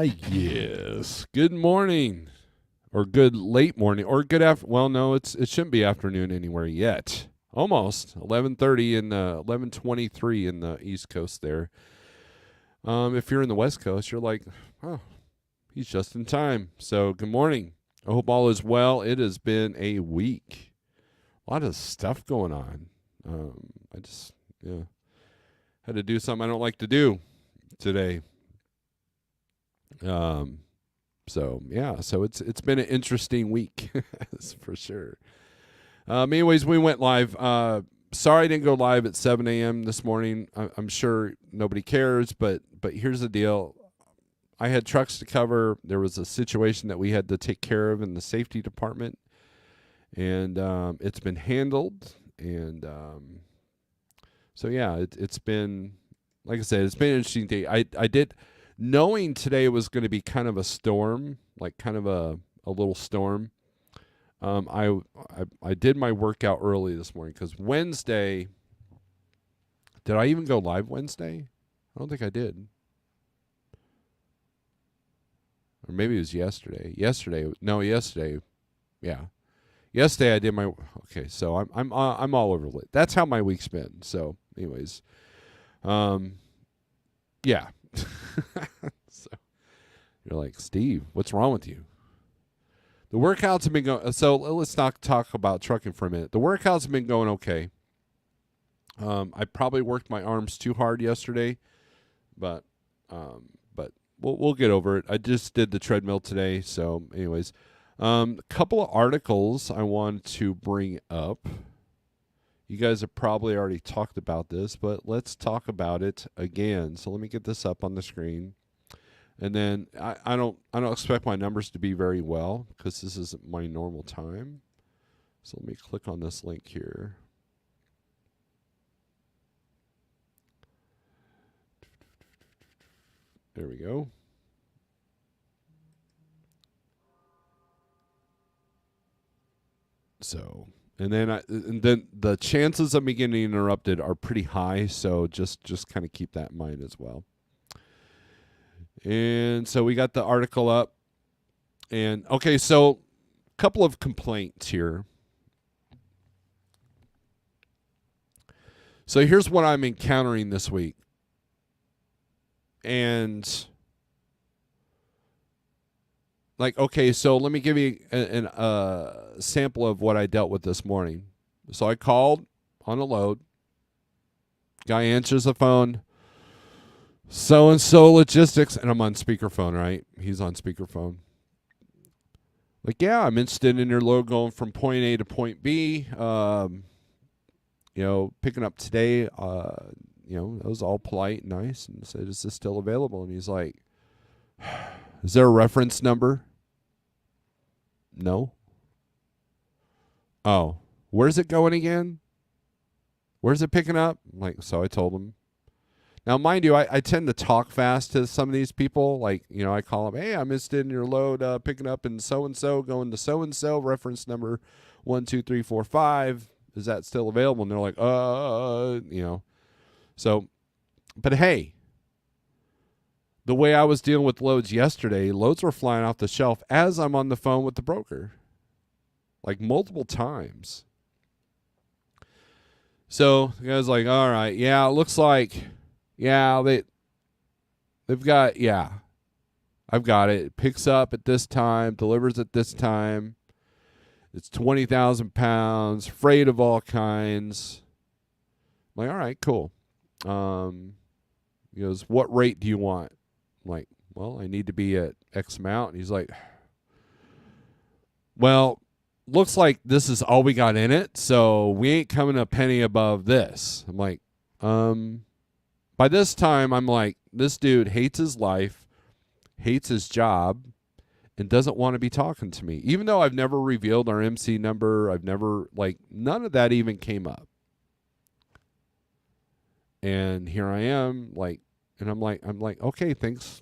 Yes. Good morning, or good late morning, or good after. Well, no, it shouldn't be afternoon anywhere yet. Almost 11:30 and 11:23 in the East Coast there. If you're in the West Coast, you're like, oh, he's just in time. So good morning. I hope all is well. It has been a week. A lot of stuff going on. I just had to do something I don't like to do today. So it's been an interesting week, that's for sure. Anyways, we went live. Sorry I didn't go live at 7 a.m. this morning. I'm sure nobody cares, but here's the deal. I had trucks to cover. There was a situation that we had to take care of in the safety department, and it's been handled. And it's been, like I said, it's been an interesting day. I did. Knowing today was going to be kind of a storm, like kind of a little storm, I did my workout early this morning because Wednesday, did I even go live Wednesday? I don't think I did. Or maybe it was yesterday. Yesterday, yeah. Yesterday I did my, okay, so I'm all over it. That's how my week's been. So anyways, yeah. So you're like, Steve, what's wrong with you? The workouts have been going. So let's not talk about trucking for a minute. The workouts have been going okay. I probably worked my arms too hard yesterday, but we'll get over it. I just did the treadmill today. So anyways, a couple of articles I wanted to bring up. You guys have probably already talked about this, but let's talk about it again. So let me get this up on the screen. And then I don't expect my numbers to be very well because this isn't my normal time. So let me click on this link here. There we go. So, and then the chances of me getting interrupted are pretty high, so just kind of keep that in mind as well. And so we got the article up. And okay, so a couple of complaints here. So here's what I'm encountering this week. And like, okay, so let me give you a sample of what I dealt with this morning. So I called on a load. Guy answers the phone. So-and-so logistics. And I'm on speakerphone, right? He's on speakerphone. Like, yeah, I'm interested in your load going from point A to point B. Picking up today. It was all polite and nice. And said, is this still available? And he's like, is there a reference number? No. Oh, where's it going again? Where's it picking up? So I told him. Now, mind you, I tend to talk fast to some of these people. Like, I call them, hey, I'm interested in your load picking up in so-and-so, going to so-and-so, reference number 12345. Is that still available? And they're like, So, but hey, the way I was dealing with loads yesterday, loads were flying off the shelf as I'm on the phone with the broker. Like multiple times. So the guy's like, all right, yeah, it looks like, yeah, they've got, yeah, I've got it. It picks up at this time, delivers at this time. It's 20,000 pounds, freight of all kinds. I'm like, all right, cool. He goes, what rate do you want? I'm like, well, I need to be at X amount. And he's like, well, looks like this is all we got in it, so we ain't coming a penny above this. I'm like, by this time, I'm like, this dude hates his life, hates his job, and doesn't want to be talking to me. Even though I've never revealed our MC number, I've never, none of that even came up. And here I am, and I'm like, okay, thanks,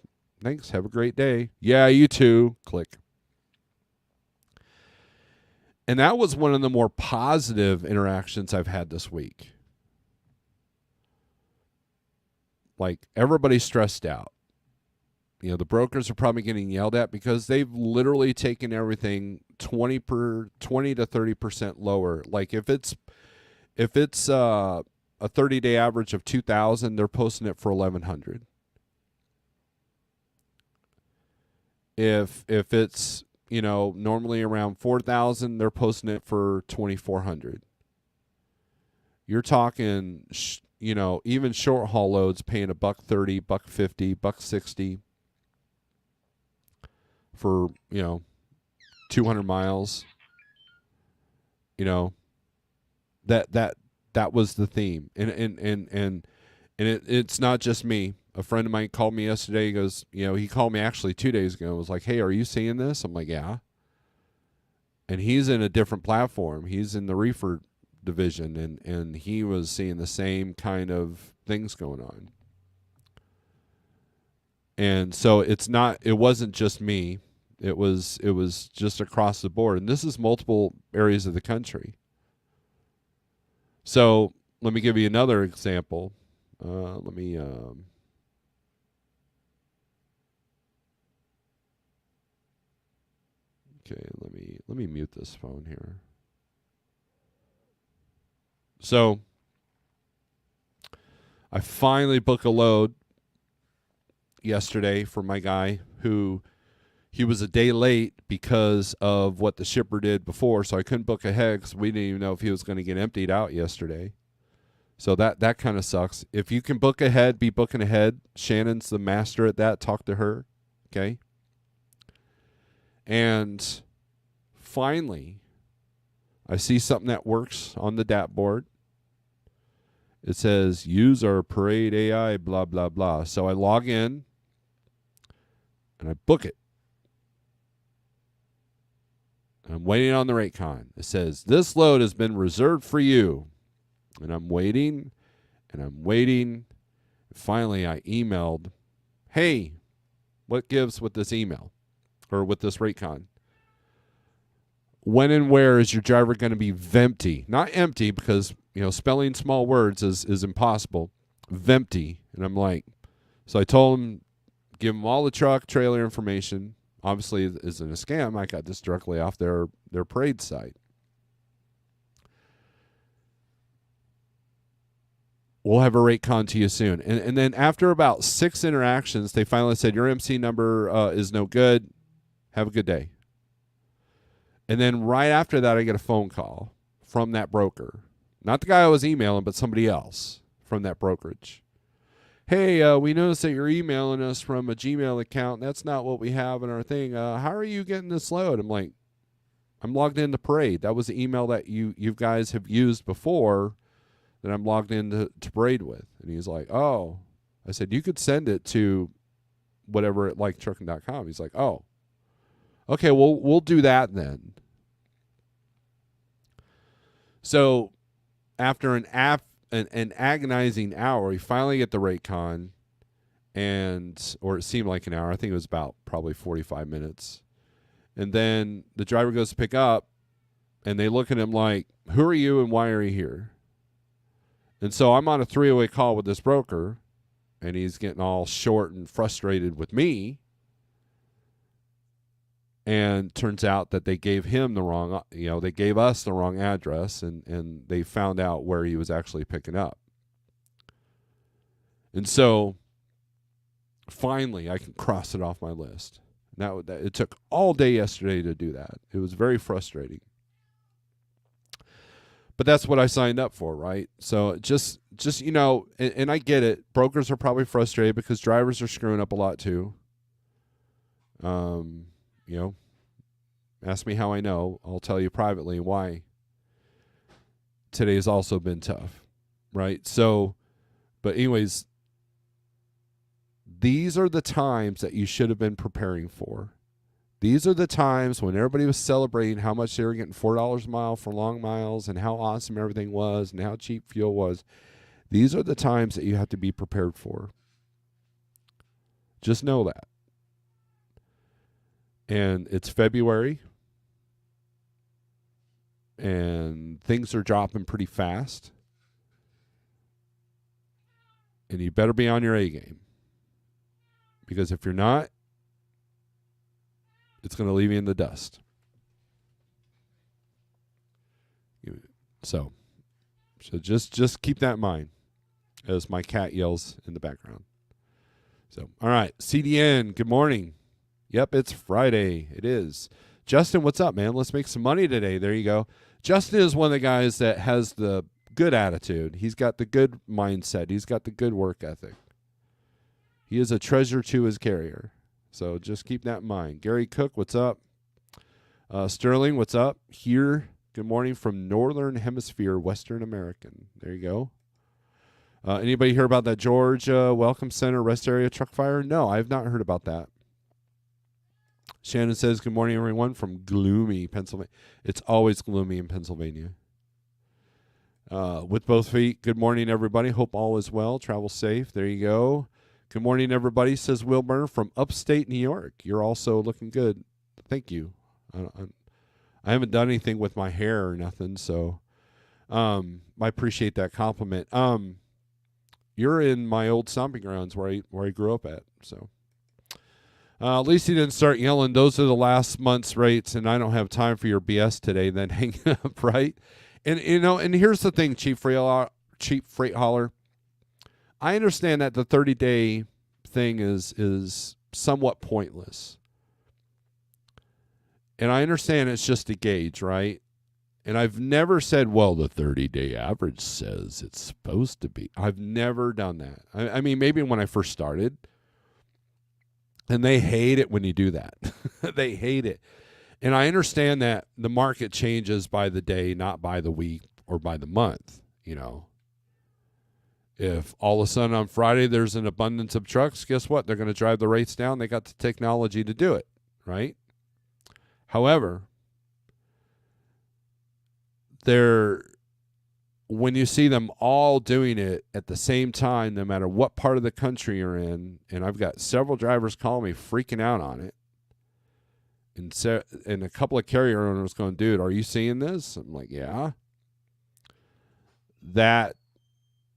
have a great day. Yeah, you too. Click. And that was one of the more positive interactions I've had this week. Like, everybody's stressed out. the brokers are probably getting yelled at because they've literally taken everything 20 to 30% lower. Like if it's a 30-day average of 2,000, they're posting it for 1,100. If it's normally around 4,000, they're posting it for 2,400. You're talking even short haul loads paying $1.30, $1.50, $1.60 for 200 miles. That was the theme, and it's not just me. A friend of mine called me yesterday. He goes, he called me actually 2 days ago. Was like, hey, are you seeing this? I'm like, yeah. And he's in a different platform. He's in the reefer division, and he was seeing the same kind of things going on. And so it wasn't just me. It was just across the board. And this is multiple areas of the country. So let me give you another example. Let me mute this phone here. So I finally booked a load yesterday for my guy who he was a day late because of what the shipper did before, so I couldn't book ahead because we didn't even know if he was going to get emptied out yesterday. So that kind of sucks. If you can book ahead, be booking ahead. Shannon's the master at that. Talk to her, okay? And finally, I see something that works on the DAP board. It says, use our Parade AI, blah, blah, blah. So I log in, and I book it. I'm waiting on the rate con. It says, this load has been reserved for you. And I'm waiting, and I'm waiting. Finally, I emailed, hey, what gives with this email or with this rate con? When and where is your driver going to be vempty? Not empty, because, spelling small words is impossible. Vempty. And I'm like, so I told him, give him all the truck, trailer information. Obviously, it isn't a scam. I got this directly off their parade site. We'll have a rate con to you soon. And then after about 6 interactions, they finally said, your MC number is no good. Have a good day. And then right after that, I get a phone call from that broker. Not the guy I was emailing, but somebody else from that brokerage. Hey, we noticed that you're emailing us from a Gmail account. That's not what we have in our thing. How are you getting this load? I'm like, I'm logged into Parade. That was the email that you guys have used before that I'm logged into Parade with. And he's like, oh. I said, you could send it to whatever at liketrucking.com. He's like, oh. Okay, well, we'll do that then. So after an agonizing hour, we finally get the rate con, or it seemed like an hour. I think it was about probably 45 minutes. And then the driver goes to pick up, and they look at him like, who are you and why are you here? And so I'm on a 3-way call with this broker, and he's getting all short and frustrated with me. And turns out that they gave him the wrong, they gave us the wrong address, and they found out where he was actually picking up. And so finally I can cross it off my list. Now it took all day yesterday to do that. It was very frustrating. But that's what I signed up for, right? So just and I get it. Brokers are probably frustrated because drivers are screwing up a lot too. Ask me how I know. I'll tell you privately why today has also been tough, right? So, but anyways, these are the times that you should have been preparing for. These are the times when everybody was celebrating how much they were getting $4 a mile for long miles and how awesome everything was and how cheap fuel was. These are the times that you have to be prepared for. Just know that. And it's February, and things are dropping pretty fast. And you better be on your A game, Because if you're not, it's going to leave you in the dust. So just keep that in mind as my cat yells in the background. So, all right, CDN, good morning. Yep, it's Friday. It is. Justin, what's up, man? Let's make some money today. There you go. Justin is one of the guys that has the good attitude. He's got the good mindset. He's got the good work ethic. He is a treasure to his carrier. So just keep that in mind. Gary Cook, what's up? Sterling, what's up? Here, good morning from Northern Hemisphere, Western American. There you go. Anybody hear about that Georgia Welcome Center rest area truck fire? No, I have not heard about that. Shannon says, good morning, everyone, from gloomy Pennsylvania. It's always gloomy in Pennsylvania. With both feet, good morning, everybody. Hope all is well. Travel safe. There you go. Good morning, everybody, says Wilbur from upstate New York. You're also looking good. Thank you. I haven't done anything with my hair or nothing, so I appreciate that compliment. You're in my old stomping grounds where I grew up at, so. At least he didn't start yelling, those are the last month's rates, and I don't have time for your BS today, then hang up, right? And, and here's the thing, cheap freight hauler. I understand that the 30-day thing is somewhat pointless. And I understand it's just a gauge, right? And I've never said, well, the 30-day average says it's supposed to be. I've never done that. I mean, maybe when I first started. And they hate it when you do that. They hate it. And I understand that the market changes by the day, not by the week or by the month, If all of a sudden on Friday there's an abundance of trucks, guess what? They're going to drive the rates down. They got the technology to do it, right? However, when you see them all doing it at the same time, no matter what part of the country you're in, and I've got several drivers calling me freaking out on it, and a couple of carrier owners going, dude, are you seeing this? I'm like, yeah. That,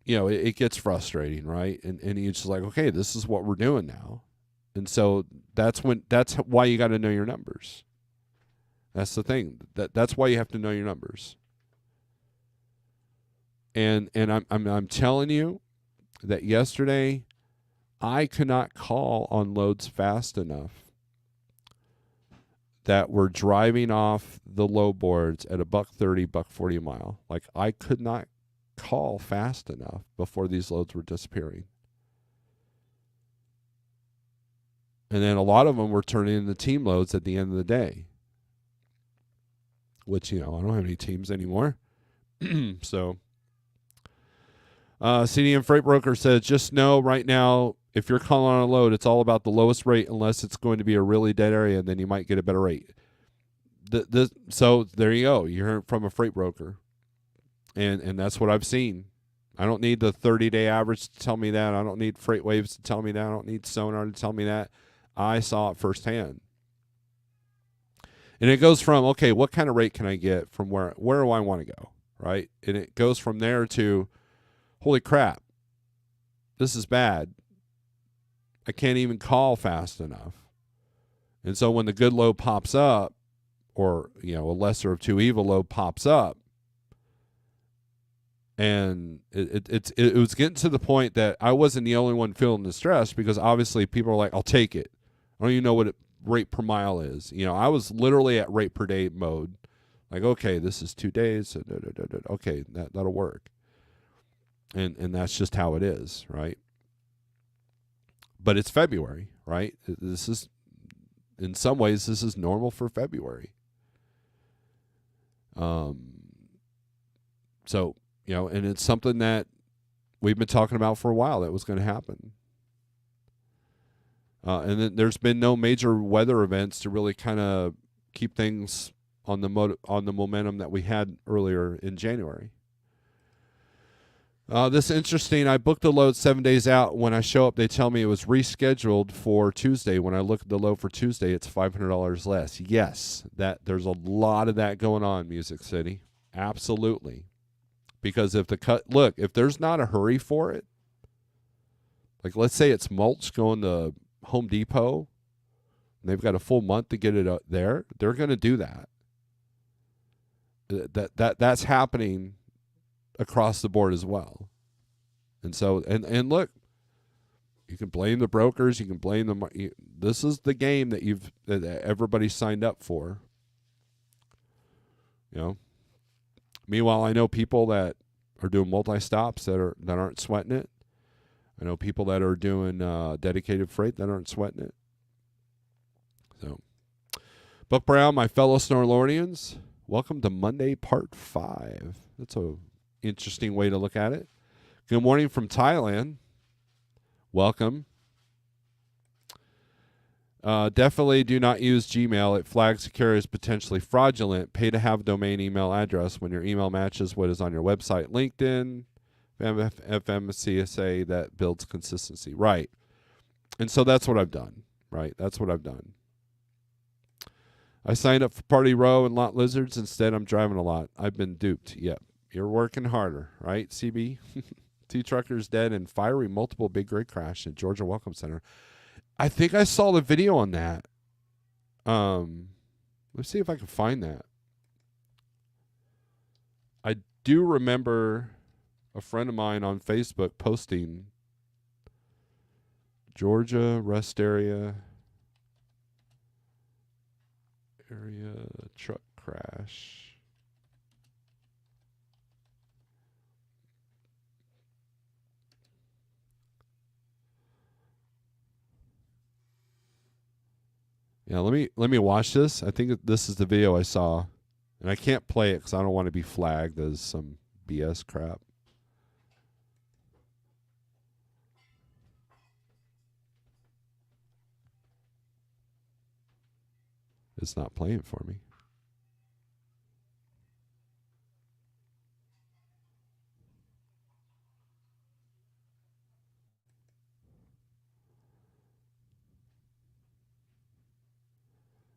it gets frustrating, right? And you're just like, okay, this is what we're doing now. And so that's why you got to know your numbers. That's the thing. That's why you have to know your numbers. And I'm telling you that yesterday I could not call on loads fast enough that were driving off the low boards at $1.30, $1.40 a mile. Like, I could not call fast enough before these loads were disappearing. And then a lot of them were turning into team loads at the end of the day, which, I don't have any teams anymore. So, CDM Freight Broker says, just know right now, if you're calling on a load, it's all about the lowest rate unless it's going to be a really dead area, and then you might get a better rate. So there you go. You heard from a freight broker. And that's what I've seen. I don't need the 30-day average to tell me that. I don't need Freight Waves to tell me that. I don't need Sonar to tell me that. I saw it firsthand. And it goes from, okay, what kind of rate can I get from where do I want to go, right? And it goes from there to, holy crap, this is bad. I can't even call fast enough. And so when the good load pops up, or, a lesser of two evil load pops up, and it was getting to the point that I wasn't the only one feeling the stress, because obviously people are like, I'll take it. I don't even know what rate per mile is. I was literally at rate per day mode. Like, okay, this is 2 days. Okay, that'll work. And that's just how it is, right? But it's February, right? This is, in some ways, this is normal for February. So, and it's something that we've been talking about for a while that was going to happen. And then there's been no major weather events to really kind of keep things on the momentum that we had earlier in January. This is interesting. I booked the load 7 days out. When I show up, they tell me it was rescheduled for Tuesday. When I look at the load for Tuesday, it's $500 less. Yes, there's a lot of that going on, Music City. Absolutely. Because if there's not a hurry for it, like let's say it's mulch going to Home Depot, and they've got a full month to get it there, they're going to do that. That's happening across the board as well. And so, and look, you can blame the brokers, you can blame them. This is the game that everybody signed up for. You know. Meanwhile, I know people that are doing multi-stops that aren't sweating it. I know people that are doing dedicated freight that aren't sweating it. So, Buck Brown, my fellow Snorelordians, welcome to Monday Part 5. That's a interesting way to look at it. Good morning from Thailand. Welcome. Definitely do not use Gmail. It flags the carrier as potentially fraudulent. Pay to have domain email address when your email matches what is on your website. LinkedIn, FMCSA, that builds consistency. Right. And so that's what I've done. Right. That's what I've done. I signed up for Party Row and Lot Lizards. Instead, I'm driving a lot. I've been duped. Yep. You're working harder. Right, CB? 2 truckers dead in fiery multiple big rig crash at Georgia Welcome Center. I think I saw the video on that. Let's see if I can find that. I do remember a friend of mine on Facebook posting Georgia rest area truck crash. Yeah, let me watch this. I think this is the video I saw, and I can't play it because I don't want to be flagged as some BS crap. It's not playing for me.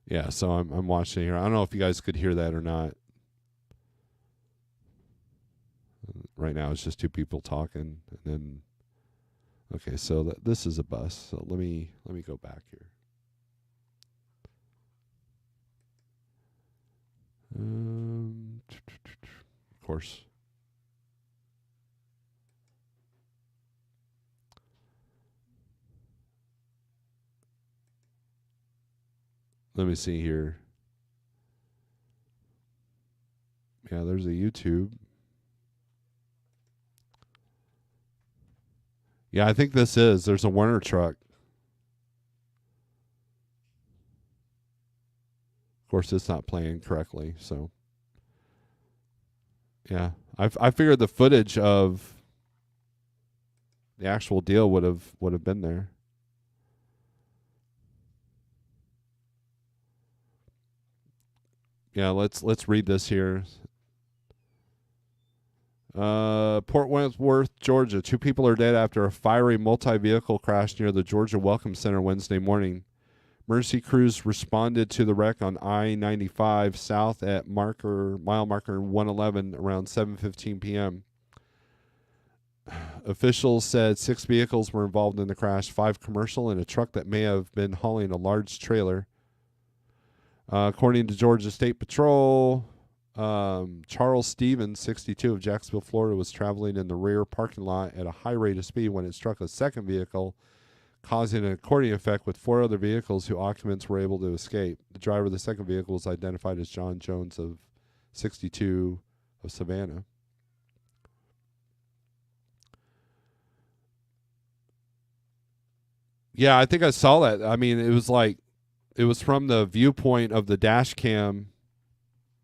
Yeah, so I'm watching here. I don't know if you guys could hear that or not. Right now it's just 2 people talking, and then okay, so this is a bus. So let me go back here. Of course. Let me see here. Yeah, there's a YouTube. Yeah, I think there's a Werner truck. Of course, it's not playing correctly, so yeah. I figured the footage of the actual deal would have been there. Yeah, let's read this here. Port Wentworth, Georgia. 2 people are dead after a fiery multi-vehicle crash near the Georgia Welcome Center Wednesday morning. Emergency crews responded to the wreck on I-95 south at mile marker 111 around 7:15 p.m. Officials said 6 vehicles were involved in the crash, 5 commercial and a truck that may have been hauling a large trailer. According to Georgia State Patrol, Charles Stevens, 62, of Jacksonville, Florida, was traveling in the rear parking lot at a high rate of speed when it struck a second vehicle, causing an accordion effect with 4 other vehicles whose occupants were able to escape. The driver of the second vehicle was identified as John Jones, of 62, of Savannah. Yeah, I think I saw that. I mean, it was from the viewpoint of the dash cam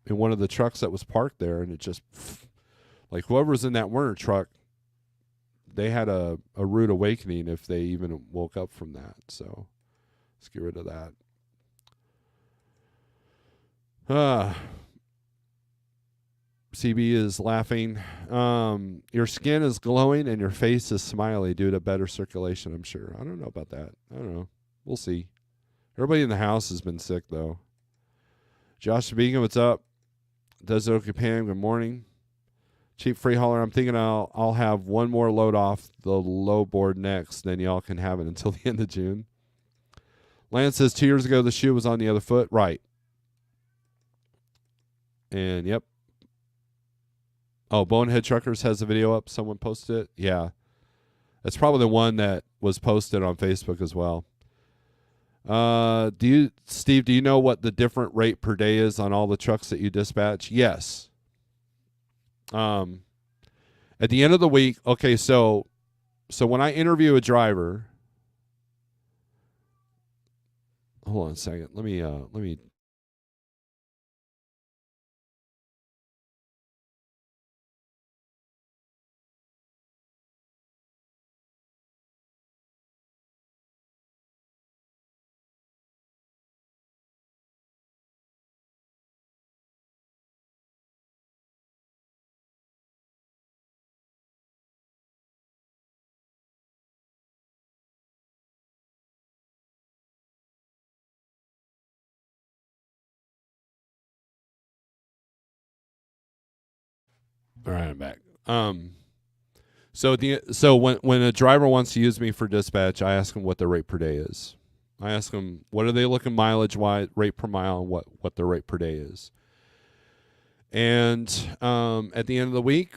in one of the trucks that was parked there, and it just, like, whoever was in that Werner truck, they had a rude awakening if they even woke up from that. So let's get rid of that. CB is laughing. Your skin is glowing and your face is smiley due to better circulation, I'm sure. I don't know about that. I don't know. We'll see. Everybody in the house has been sick, though. Josh Beacon, what's up? Desert Oak Japan, good morning. Cheap free hauler, I'm thinking I'll have one more load off the low board next, then y'all can have it until the end of June. Lance says 2 years ago the shoe was on the other foot. Right. And yep. Oh, Bonehead Truckers has a video up. Someone posted it. Yeah. That's probably the one that was posted on Facebook as well. Steve, do you know what the different rate per day is on all the trucks that you dispatch? Yes. At the end of the week, okay, so when I interview a driver, hold on a second. Let me all right, I'm back. So when a driver wants to use me for dispatch, I ask them what their rate per day is. I ask them what are they looking mileage wise, rate per mile, and what their rate per day is. And at the end of the week,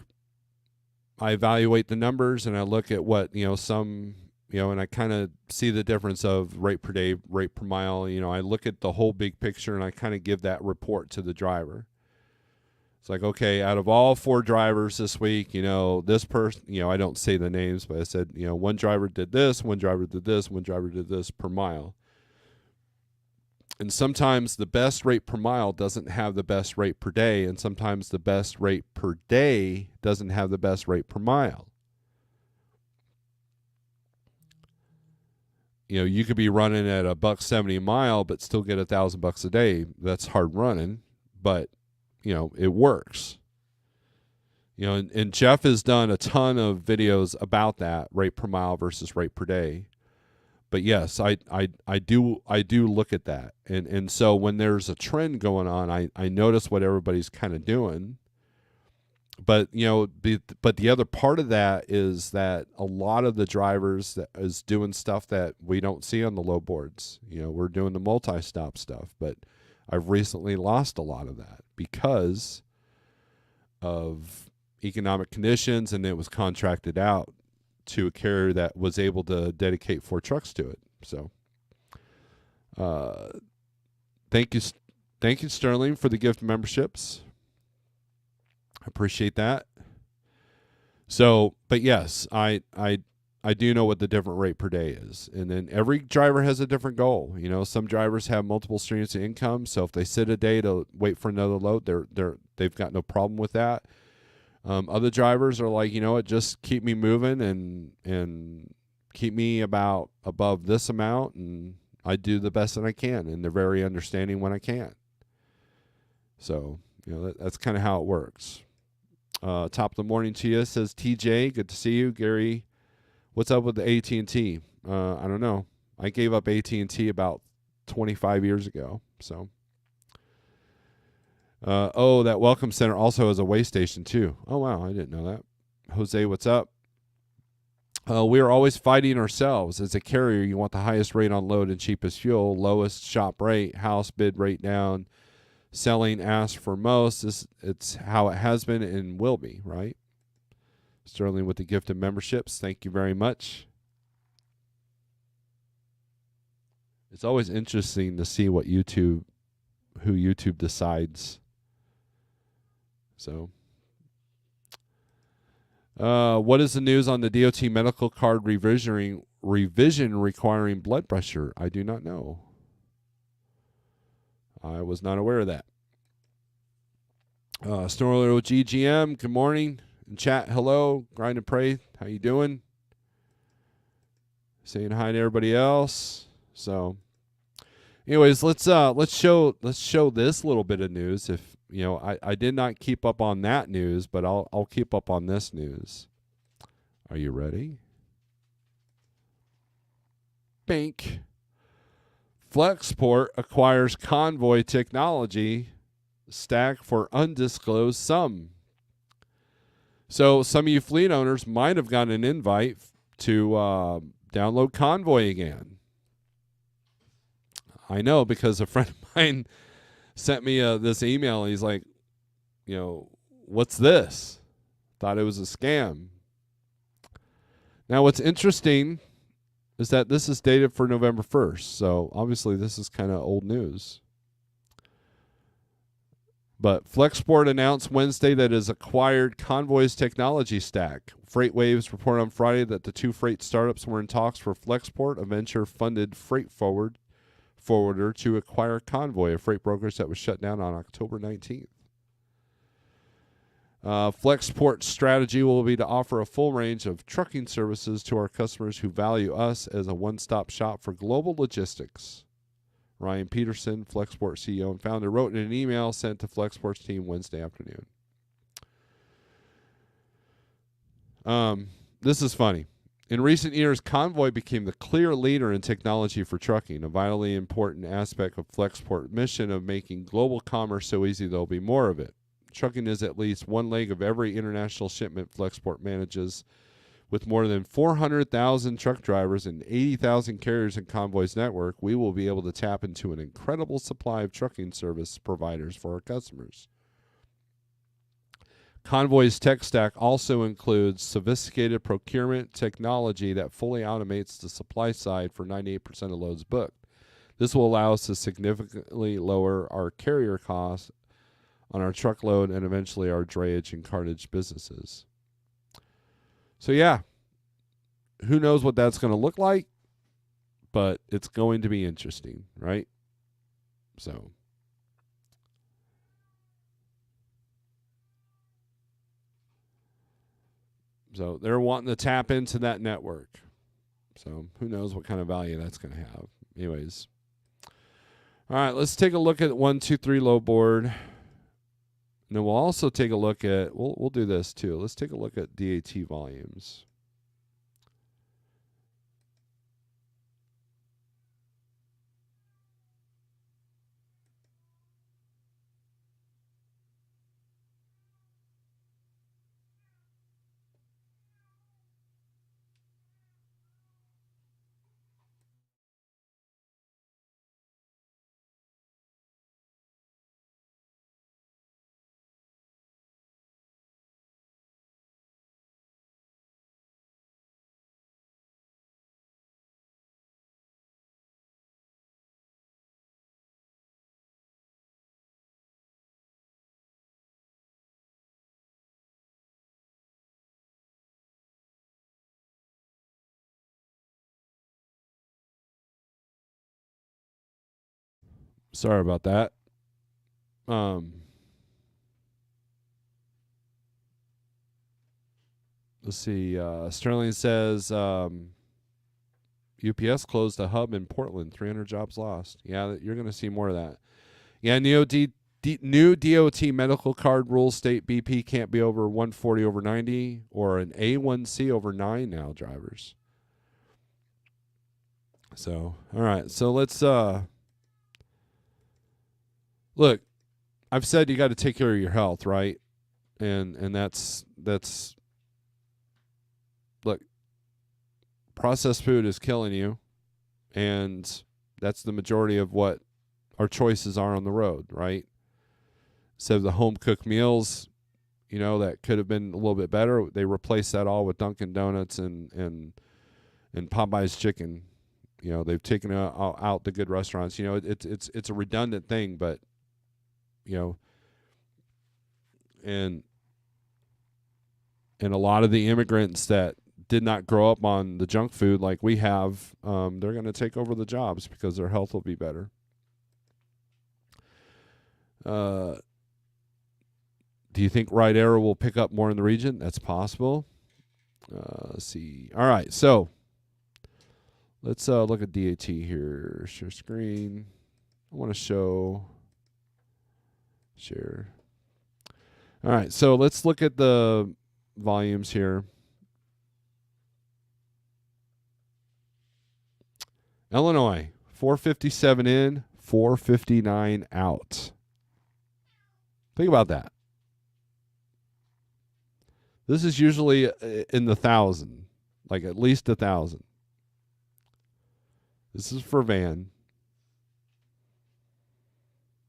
I evaluate the numbers and I look at what some and I kind of see the difference of rate per day, rate per mile. I look at the whole big picture and I kind of give that report to the driver. It's like, okay, out of all 4 drivers this week, this person, I don't say the names, but I said, one driver did this, one driver did this, one driver did this per mile. And sometimes the best rate per mile doesn't have the best rate per day, and sometimes the best rate per day doesn't have the best rate per mile. You could be running at $1.70 a mile, but still get $1,000 a day. That's hard running, but it works. And Jeff has done a ton of videos about that rate per mile versus rate per day. But yes, I do look at that. And so when there's a trend going on, I notice what everybody's kind of doing. But but the other part of that is that a lot of the drivers that is doing stuff that we don't see on the load boards. We're doing the multi-stop stuff, but I've recently lost a lot of that because of economic conditions, and it was contracted out to a carrier that was able to dedicate 4 trucks to it. So thank you Sterling for the gift memberships. I appreciate that. So, but yes, I do know what the different rate per day is. And then every driver has a different goal. Some drivers have multiple streams of income, so if they sit a day to wait for another load, they've got no problem with that. Other drivers are like, just keep me moving and keep me about above this amount, and I do the best that I can, and they're very understanding when I can't. So, that's kind of how it works. Top of the morning to you, says TJ. Good to see you. Gary, what's up with the AT&T? I don't know. I gave up AT&T about 25 years ago, so... that Welcome Center also has a weigh station too. Oh, wow. I didn't know that. Jose, what's up? We are always fighting ourselves. As a carrier, you want the highest rate on load and cheapest fuel, lowest shop rate, house bid rate down, selling ask for most. It's how it has been and will be, right? Sterling with the gift of memberships. Thank you very much. It's always interesting to see who YouTube decides. So, what is the news on the DOT medical card revision requiring blood pressure? I do not know. I was not aware of that. Snorelord GGM, good morning. In chat, hello. Grind and pray. How you doing? Saying hi to everybody else. So, anyways, let's show this little bit of news. If I did not keep up on that news, but I'll keep up on this news. Are you ready? Bink. Flexport acquires Convoy technology stack for undisclosed sum. So some of you fleet owners might have gotten an invite to download Convoy again. I know because a friend of mine sent me this email. And he's like, what's this? Thought it was a scam. Now, what's interesting is that this is dated for November 1st. So obviously this is kind of old news. But Flexport announced Wednesday that it has acquired Convoy's technology stack. FreightWaves reported on Friday that the two freight startups were in talks for Flexport, a venture-funded freight forwarder, to acquire Convoy, a freight brokerage that was shut down on October 19th. Flexport's strategy will be to offer a full range of trucking services to our customers who value us as a one-stop shop for global logistics. Ryan Peterson, Flexport CEO and founder, wrote in an email sent to Flexport's team Wednesday afternoon. This is funny. In recent years, Convoy became the clear leader in technology for trucking, a vitally important aspect of Flexport's mission of making global commerce so easy there'll be more of it. Trucking is at least one leg of every international shipment Flexport manages. With more than 400,000 truck drivers and 80,000 carriers in Convoy's network, we will be able to tap into an incredible supply of trucking service providers for our customers. Convoy's tech stack also includes sophisticated procurement technology that fully automates the supply side for 98% of loads booked. This will allow us to significantly lower our carrier costs on our truckload and eventually our drayage and cartage businesses. So yeah, who knows what that's going to look like, but it's going to be interesting, right? So they're wanting to tap into that network. So who knows what kind of value that's going to have. Anyways. All right, let's take a look at 1, 2, 3 low board. And then we'll also take a look at, we'll do this too. Let's take a look at DAT volumes. Sorry about that. Let's see. Sterling says UPS closed a hub in Portland. 300 jobs lost. Yeah, you're going to see more of that. Yeah, new DOT medical card rules state BP can't be over 140 over 90 or an A1C over 9 now, drivers. So, all right. So let's look. I've said you got to take care of your health, right? And that's look. Processed food is killing you, and that's the majority of what our choices are on the road, right? So the home cooked meals, that could have been a little bit better. They replaced that all with Dunkin' Donuts and Popeye's chicken. They've taken out the good restaurants. It's a redundant thing, but and a lot of the immigrants that did not grow up on the junk food like we have, they're going to take over the jobs because their health will be better. Do you think Right Arrow will pick up more in the region? That's possible. Let's see. All right, so let's look at DAT here. Share screen. I want to share. All right, so let's look at the volumes here. Illinois, 457 in, 459 out. Think about that. This is usually in the 1,000, like at least 1,000. This is for van.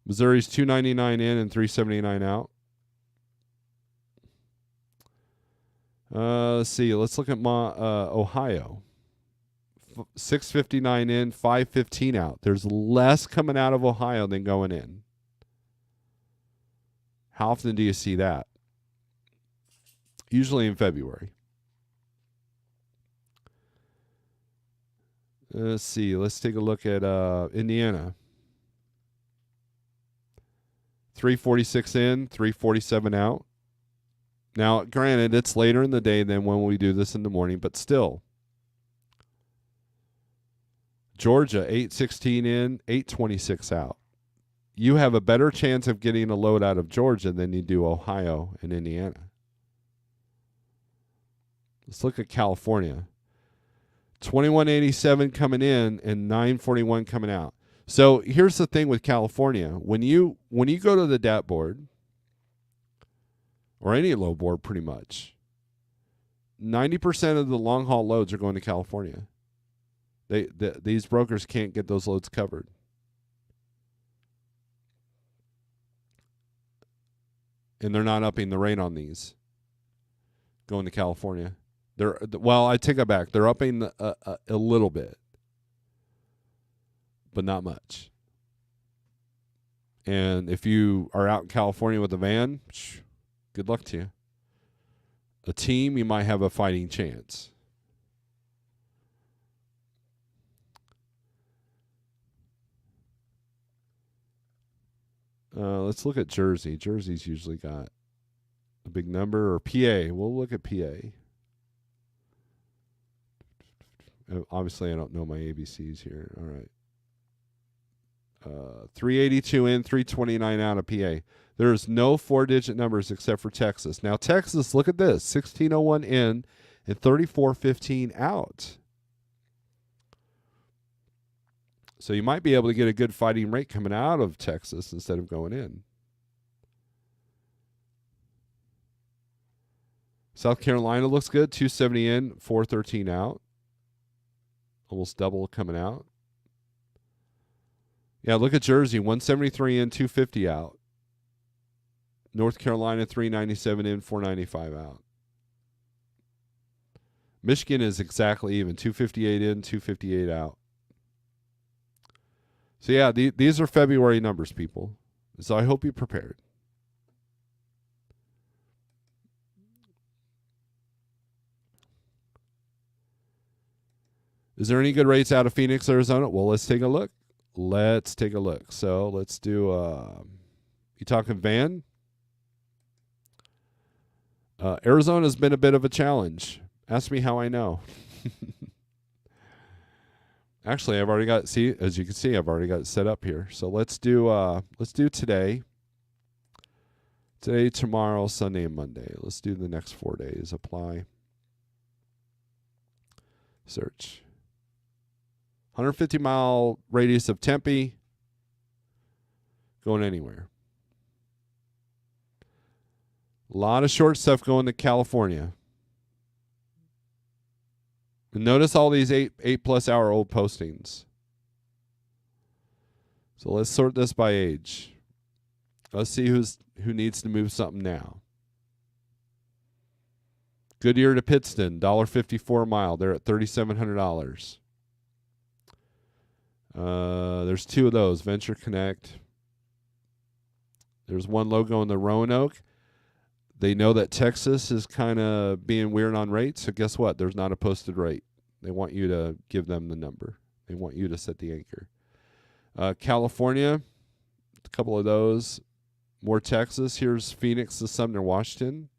Missouri's $2.99 in and $3.79 out. Let's see. Let's look at Ohio. $6.59 in, $5.15 out. There's less coming out of Ohio than going in. How often do you see that? Usually in February. Let's see. Let's take a look at Indiana. $3.46 in, $3.47 out. Now, granted, it's later in the day than when we do this in the morning, but still. Georgia, $8.16 in, $8.26 out. You have a better chance of getting a load out of Georgia than you do Ohio and Indiana. Let's look at California. $21.87 coming in and $9.41 coming out. So here's the thing with California. When you go to the DAT board, or any load board pretty much, 90% of the long haul loads are going to California. These brokers can't get those loads covered. And they're not upping the rate on these going to California. I take it back. They're upping a little bit, but not much. And if you are out in California with a van, good luck to you. A team, you might have a fighting chance. Let's look at Jersey. Jersey's usually got a big number. Or PA. We'll look at PA. Obviously, I don't know my ABCs here. All right. 382 in, 329 out of PA. There's no 4-digit numbers except for Texas. Now, Texas, look at this. 1601 in and 3415 out. So you might be able to get a good fighting rate coming out of Texas instead of going in. South Carolina looks good. 270 in, 413 out. Almost double coming out. Yeah, look at Jersey. 173 in, 250 out. North Carolina, 397 in, 495 out. Michigan is exactly even. 258 in, 258 out. So, yeah, these are February numbers, people. So I hope you're prepared. Is there any good rates out of Phoenix, Arizona? Well, let's take a look. So let's do, you talking van? Arizona's been a bit of a challenge. Ask me how I know. Actually, I've already got, as you can see, I've already got it set up here. So let's do today. Today, tomorrow, Sunday, and Monday. Let's do the next 4 days. Apply. Search. 150-mile radius of Tempe. Going anywhere. A lot of short stuff going to California. And notice all these 8+ hour old postings. So let's sort this by age. Let's see who needs to move something now. Goodyear to Pittston, $1.54 a mile. They're at $3,700. There's two of those. Venture Connect. There's one logo in the Roanoke. They know that Texas is kind of being weird on rates, so guess what? There's not a posted rate. They want you to give them the number. They want you to set the anchor. California, a couple of those. More Texas. Here's Phoenix to Sumner, Washington.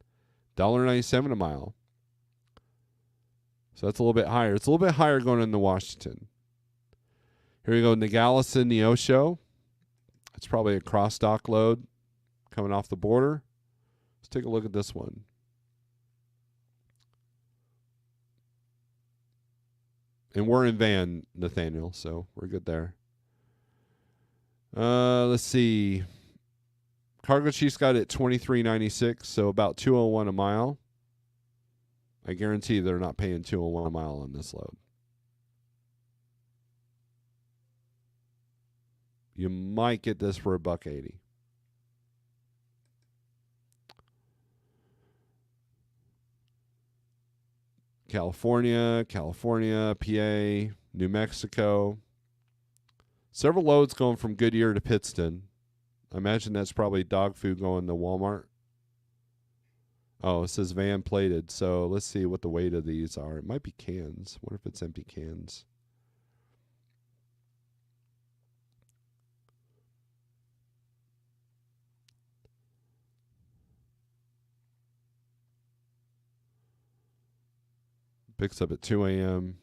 $1.97 a mile. So that's a little bit higher. It's a little bit higher going into Washington. Here we go, Nogales and Neosho. It's probably a cross-dock load coming off the border. Let's take a look at this one. And we're in van, Nathaniel, so we're good there. Let's see. Cargo Chief's got it at $23.96, so about $2.01 a mile. I guarantee they're not paying $2.01 a mile on this load. You might get this for $1.80. California, PA, New Mexico. Several loads going from Goodyear to Pittston. I imagine that's probably dog food going to Walmart. Oh, it says van plated. So let's see what the weight of these are. It might be cans. I wonder if it's empty cans. Picks up at 2 a.m.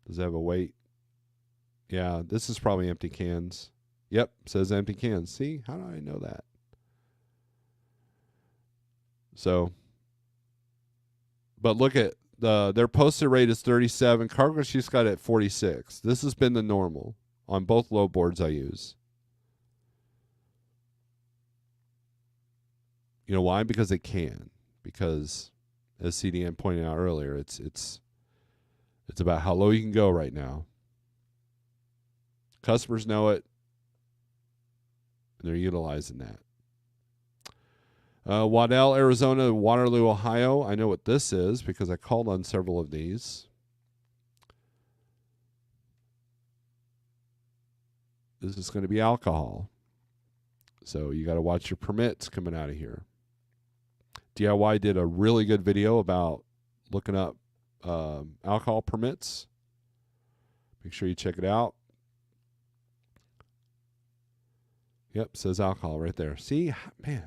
Does it have a weight? Yeah, this is probably empty cans. Yep, says empty cans. See, how do I know that? So, but look at their posted rate is 37. Cargo sheet's got it at 46. This has been the normal on both load boards I use. You know why? Because they can. Because as CDN pointed out earlier, it's about how low you can go right now. Customers know it, and they're utilizing that. Waddell, Arizona, Waterloo, Ohio. I know what this is because I called on several of these. This is going to be alcohol. So you got to watch your permits coming out of here. DIY did a really good video about looking up alcohol permits. Make sure you check it out. Yep, says alcohol right there. See, man,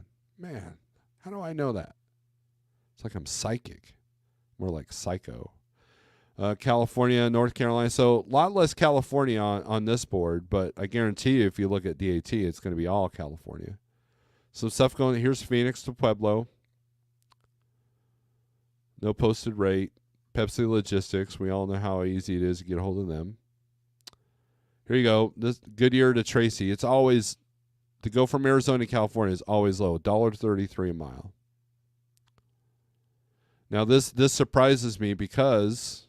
how do I know that? It's like I'm psychic. More like psycho. California, North Carolina. So a lot less California on this board, but I guarantee you if you look at DAT, it's going to be all California. Some stuff going, here's Phoenix to Pueblo. No posted rate. Pepsi Logistics. We all know how easy it is to get a hold of them. Here you go. This Goodyear to Tracy. It's always, to go from Arizona to California is always low. $1.33 a mile. Now this surprises me because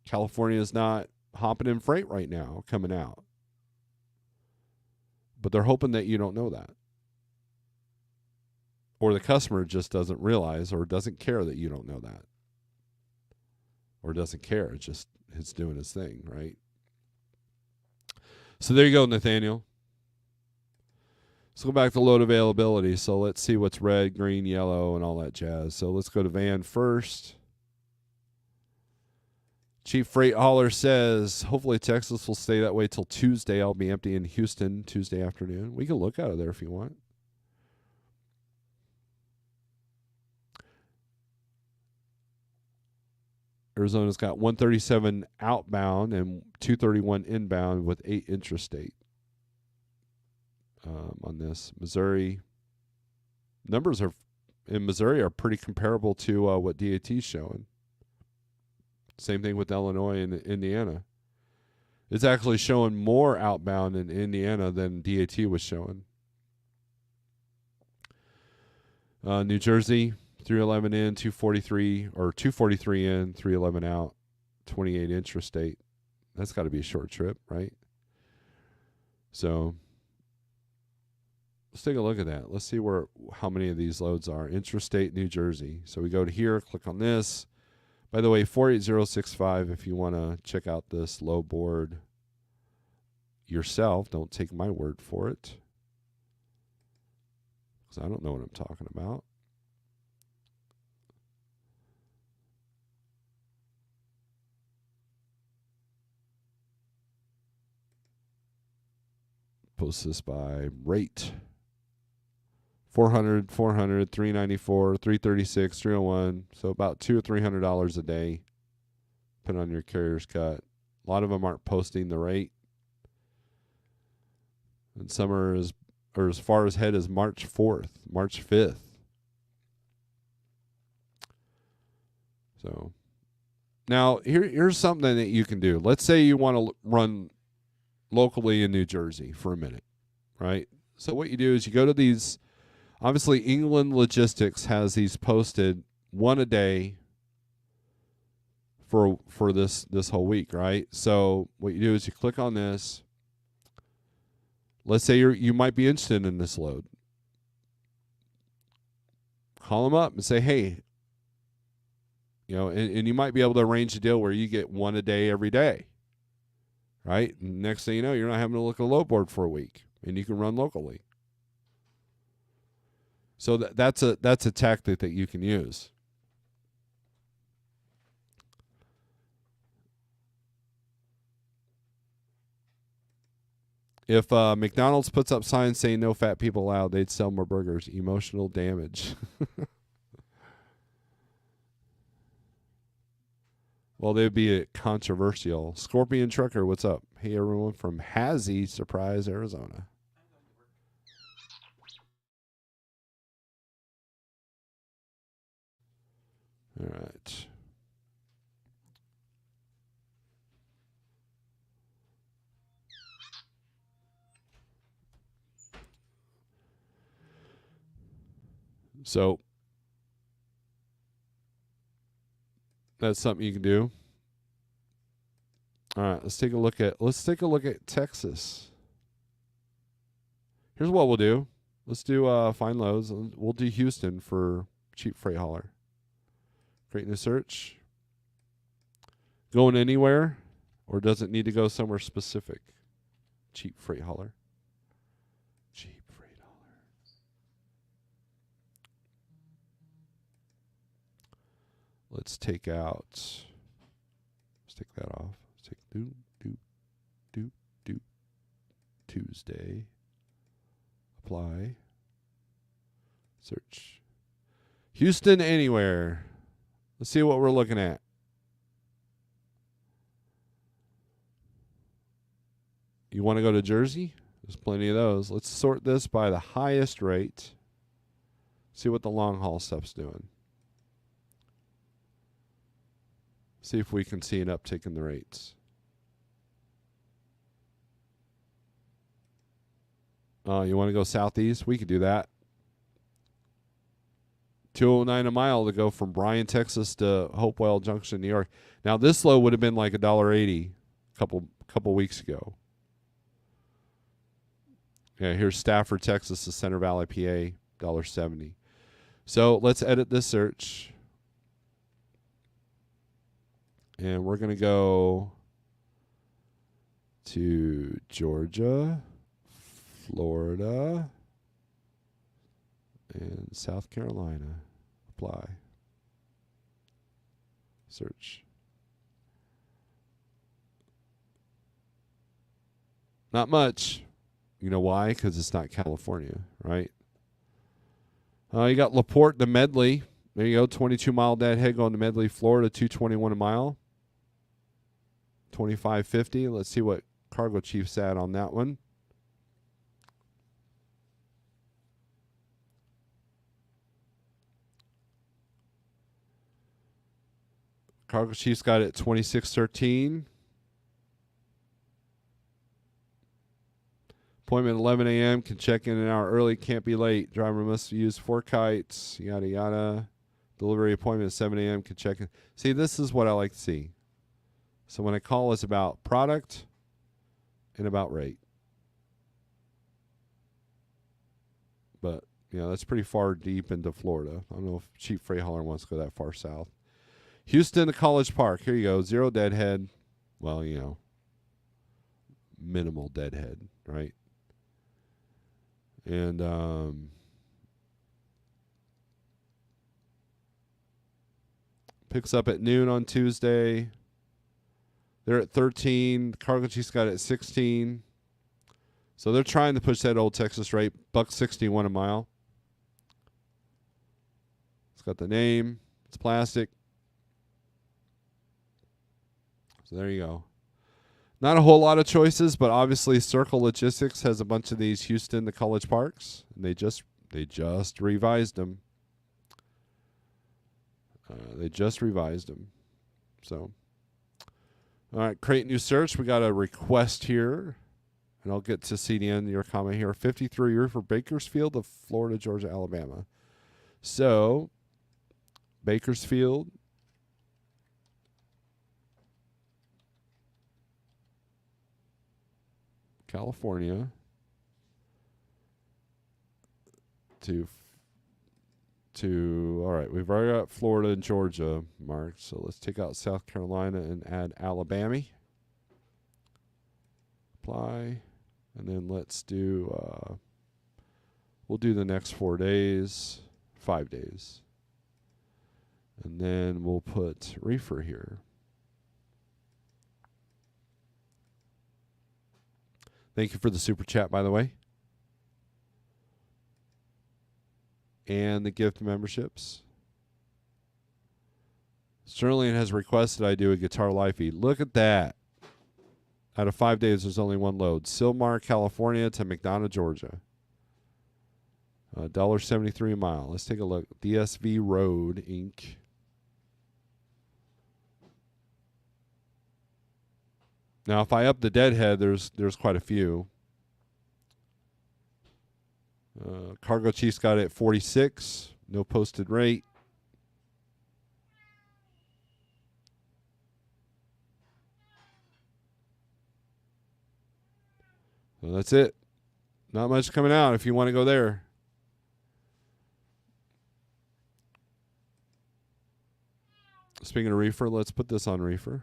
California is not hopping in freight right now coming out. But they're hoping that you don't know that. Or the customer just doesn't realize or doesn't care that you don't know that. Or doesn't care. It's just it's doing his thing, right? So there you go, Nathaniel. Let's go back to load availability. So let's see what's red, green, yellow, and all that jazz. So let's go to van first. Chief Freight Hauler says, hopefully Texas will stay that way till Tuesday. I'll be empty in Houston Tuesday afternoon. We can look out of there if you want. Arizona's got 137 outbound and 231 inbound with 8 intrastate on this. Missouri numbers in Missouri are pretty comparable to what DAT's showing. Same thing with Illinois and Indiana. It's actually showing more outbound in Indiana than DAT was showing. New Jersey, 311 in, 243 in, 311 out, 28 intrastate. That's got to be a short trip, right? So let's take a look at that. Let's see how many of these loads are. Intrastate New Jersey. So we go to here, click on this. By the way, 48065 if you want to check out this low board yourself. Don't take my word for it, because I don't know what I'm talking about. Post this by rate. 400, 394, 336, 301. So about $200 or $300 a day, depending on your carrier's cut. A lot of them aren't posting the rate, and some are as far ahead as March 4th, March 5th. So now here's something that you can do. Let's say you want to run locally in New Jersey for a minute, right? So what you do is you go to these. Obviously, England Logistics has these posted one a day for this whole week, right? So what you do is you click on this, Let's say you might be interested in this load. Call them up and say, hey, and you might be able to arrange a deal where you get one a day every day, right? And next thing you know, you're not having to look at a load board for a week, and you can run locally. So that's a tactic that you can use. If McDonald's puts up signs saying no fat people allowed, they'd sell more burgers. Emotional damage. Well, they'd be controversial. Scorpion Trucker, what's up? Hey, everyone from Hazy, Surprise, Arizona. All right. So that's something you can do. All right, let's take a look at Texas. Here's what we'll do. Let's do find loads. We'll do Houston for cheap freight hauler. Creating a search. Going anywhere, or does it need to go somewhere specific? Cheap freight hauler. Cheap freight hauler. Let's take that off. Let's take do Tuesday. Apply. Search. Houston anywhere. Let's see what we're looking at. You want to go to Jersey? There's plenty of those. Let's sort this by the highest rate. See what the long haul stuff's doing. See if we can see an uptick in the rates. You want to go southeast? We could do that. $2.09 a mile to go from Bryan, Texas to Hopewell Junction, New York. Now this load would have been like $1.80 a couple weeks ago. Yeah, here's Stafford, Texas to Center Valley, PA, $1.70. So let's edit this search. And we're going to go to Georgia, Florida, and South Carolina. Apply. Search. Not much. You know why? Because it's not California, right? You got LaPorte to Medley. There you go. 22-mile deadhead going to Medley, Florida, $2.21 a mile. 25.50. Let's see what Cargo Chief's at on that one. Cargo Chief's got it 26.13. Appointment 11 a.m. Can check in an hour early. Can't be late. Driver must use 4 kites. Yada, yada. Delivery appointment at 7 a.m. Can check in. See, this is what I like to see. So when I call, it's about product and about rate. But, that's pretty far deep into Florida. I don't know if Cheap Freight Hauler wants to go that far south. Houston to College Park. Here you go. 0 deadhead. Well, minimal deadhead, right? And picks up at noon on Tuesday. They're at 13. Cargo Chief's got it at 16. So they're trying to push that old Texas rate. $1.61 a mile. It's got the name. It's plastic. So there you go. Not a whole lot of choices, but obviously Circle Logistics has a bunch of these Houston to College Parks, and they just revised them. They just revised them. So, all right, create new search. We got a request here, and I'll get to CDN, your comment here. 53 year for Bakersfield of Florida, Georgia, Alabama. So, Bakersfield. California. to all right, we've already got Florida and Georgia marked, so let's take out South Carolina and add Alabama. Apply, and then let's do we'll do the next 4 days, 5 days, and then we'll put reefer here. Thank you for the super chat, by the way. And the gift memberships. Sterling has requested I do a Guitar Life feed. Look at that. Out of 5 days, there's only one load. Sylmar, California to McDonough, Georgia. $1.73 a mile. Let's take a look. DSV Road, Inc. Now, if I up the deadhead, there's quite a few. Cargo Chief's got it at 46. No posted rate. So that's it. Not much coming out if you want to go there. Speaking of reefer, let's put this on reefer.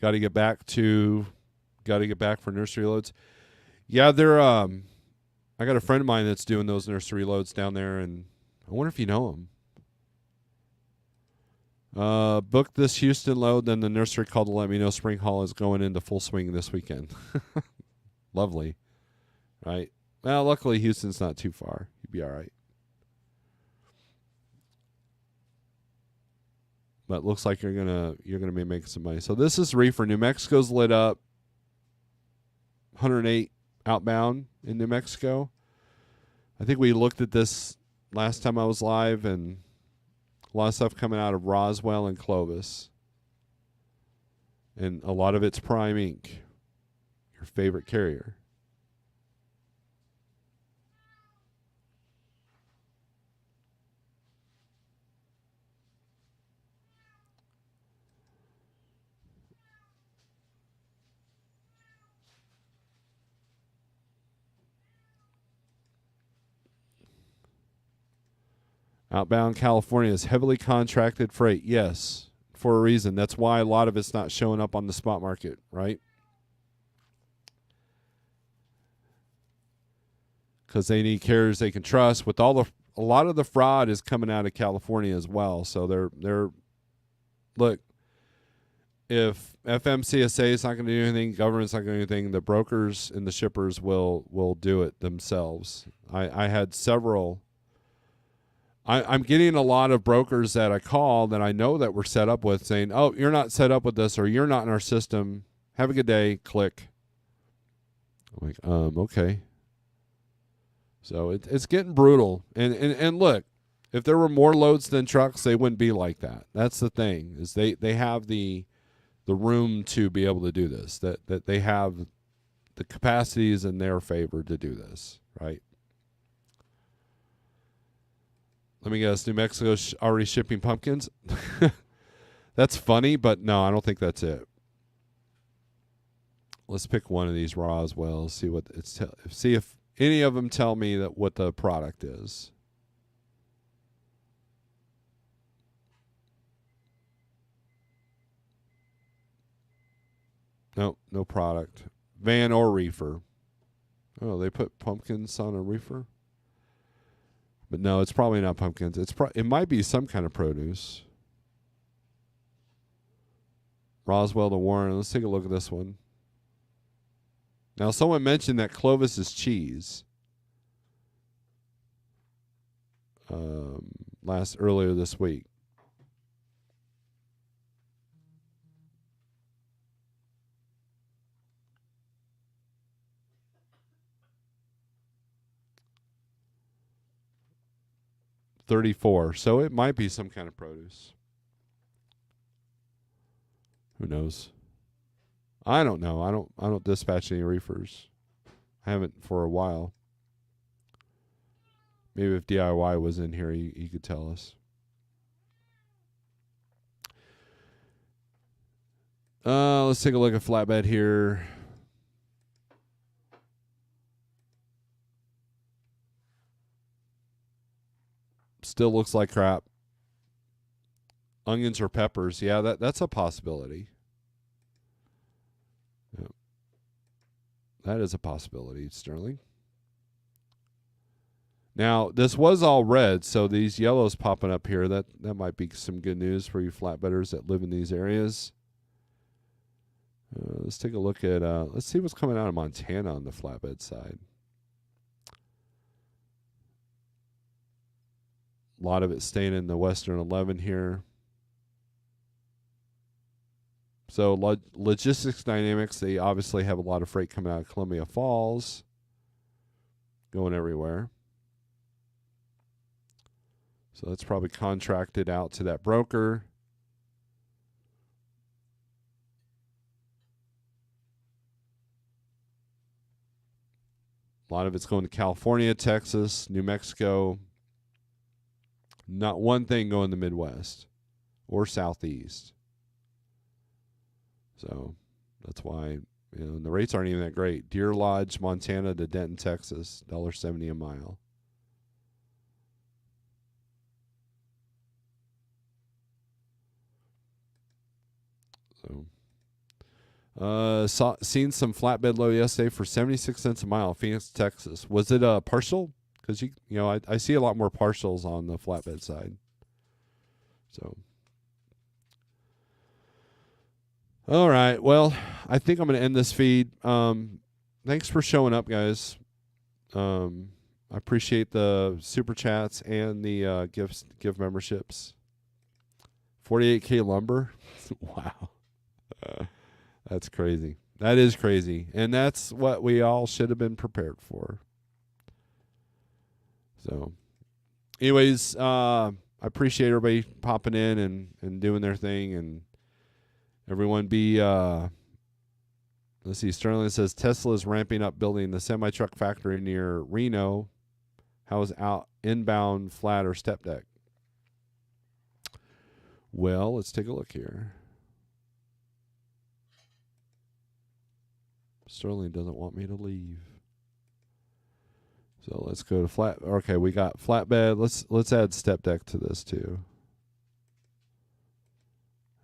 Got to get back for nursery loads. Yeah, they're I got a friend of mine that's doing those nursery loads down there, and I wonder if you know him. Booked this Houston load, then the nursery called to let me know spring haul is going into full swing this weekend. Lovely, right? Well, luckily Houston's not too far. You'd be all right. But looks like you're gonna be making some money. So this is reefer. New Mexico's lit up. 108 outbound in New Mexico. I think we looked at this last time I was live, and a lot of stuff coming out of Roswell and Clovis. And a lot of it's Prime Inc., your favorite carrier. Outbound California is heavily contracted freight. Yes, for a reason. That's why a lot of it's not showing up on the spot market, right? Because they need carriers they can trust. With a lot of the fraud is coming out of California as well. So they're look, if FMCSA is not going to do anything, government's not going to do anything, the brokers and the shippers will do it themselves. I had several. I'm getting a lot of brokers that I call that I know that we're set up with saying, oh, you're not set up with this, or you're not in our system. Have a good day. Click. I'm like, okay. So it's getting brutal. And look, if there were more loads than trucks, they wouldn't be like that. That's the thing, is they have the room to be able to do this, that they have the capacities in their favor to do this, right? Let me guess, New Mexico's already shipping pumpkins? That's funny, but no, I don't think that's it. Let's pick one of these Roswells, see if any of them tell me that what the product is. No, no product. Van or reefer. Oh, they put pumpkins on a reefer? But no, it's probably not pumpkins. It might be some kind of produce. Roswell to Warren. Let's take a look at this one. Now, someone mentioned that Clovis is cheese. Earlier this week. $34. So it might be some kind of produce. Who knows? I don't know. I don't dispatch any reefers. I haven't for a while. Maybe if DIY was in here, he could tell us. Let's take a look at flatbed here. Still looks like crap. Onions or peppers. Yeah, that's a possibility. Yep. That is a possibility, Sterling. Now, this was all red, so these yellows popping up here, that might be some good news for you flatbedders that live in these areas. Let's take a look at, let's see what's coming out of Montana on the flatbed side. A lot of it staying in the Western 11 here. So logistics dynamics, they obviously have a lot of freight coming out of Columbia Falls, going everywhere. So that's probably contracted out to that broker. A lot of it's going to California, Texas, New Mexico. Not one thing going to the Midwest or Southeast. So that's why, the rates aren't even that great. Deer Lodge, Montana to Denton, Texas, $1.70 a mile. So, seen some flatbed load yesterday for 76 cents a mile, Phoenix, Texas. Was it a partial? Because I see a lot more partials on the flatbed side. So, all right. Well, I think I'm going to end this feed. Thanks for showing up, guys. I appreciate the super chats and the gift memberships. 48K lumber. Wow. That's crazy. That is crazy. And that's what we all should have been prepared for. So, anyways, I appreciate everybody popping in and doing their thing. And everyone be, let's see, Sterling says Tesla is ramping up building the semi-truck factory near Reno. How is out inbound flat or step deck? Well, let's take a look here. Sterling doesn't want me to leave. So let's go to flat. Okay, we got flatbed. Let's add step deck to this too.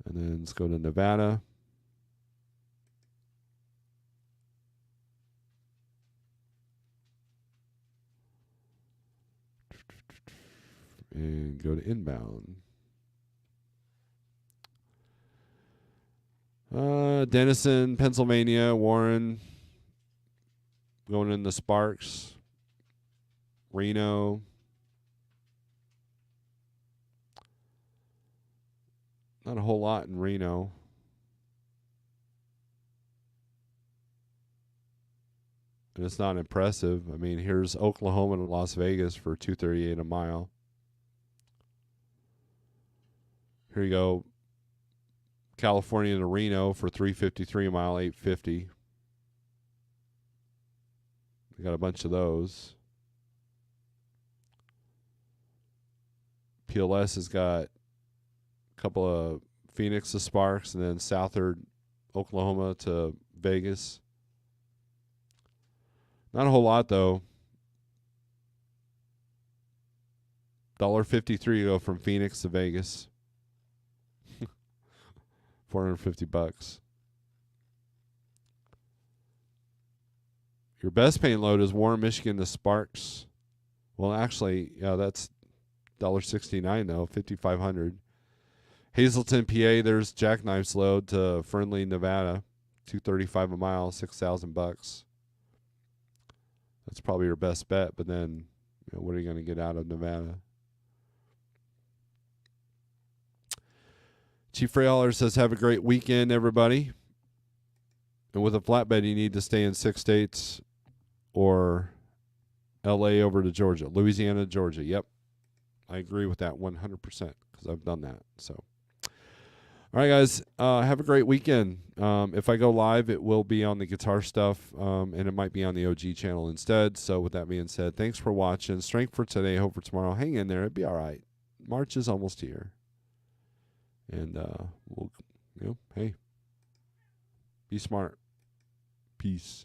And then let's go to Nevada. And go to inbound. Denison, Pennsylvania, Warren, going in the Sparks, Reno. Not a whole lot in Reno. And it's not impressive. I mean, here's Oklahoma and Las Vegas for $2.38 a mile. Here you go. California to Reno for $3.53 a mile, $8.50. We got a bunch of those. PLS has got a couple of Phoenix to Sparks, and then Southard, Oklahoma to Vegas. Not a whole lot though. $1.53 to go from Phoenix to Vegas. $450. Your best paying load is Warren, Michigan to Sparks. Well, actually, yeah, that's $1.69 though, $5,500. Hazleton, PA. There's Jackknife's load to Fernley, Nevada, $2.35 a mile, $6,000. That's probably your best bet. But then, what are you going to get out of Nevada? Chief Rayhaller says, have a great weekend, everybody. And with a flatbed, you need to stay in 6 states or L.A. over to Georgia. Louisiana, Georgia. Yep. I agree with that 100% because I've done that. So, all All right, guys. Have a great weekend. If I go live, it will be on the guitar stuff, and it might be on the OG channel instead. So with that being said, thanks for watching. Strength for today, hope for tomorrow. Hang in there. It'll be all right. March is almost here. And we'll, hey, be smart. Peace.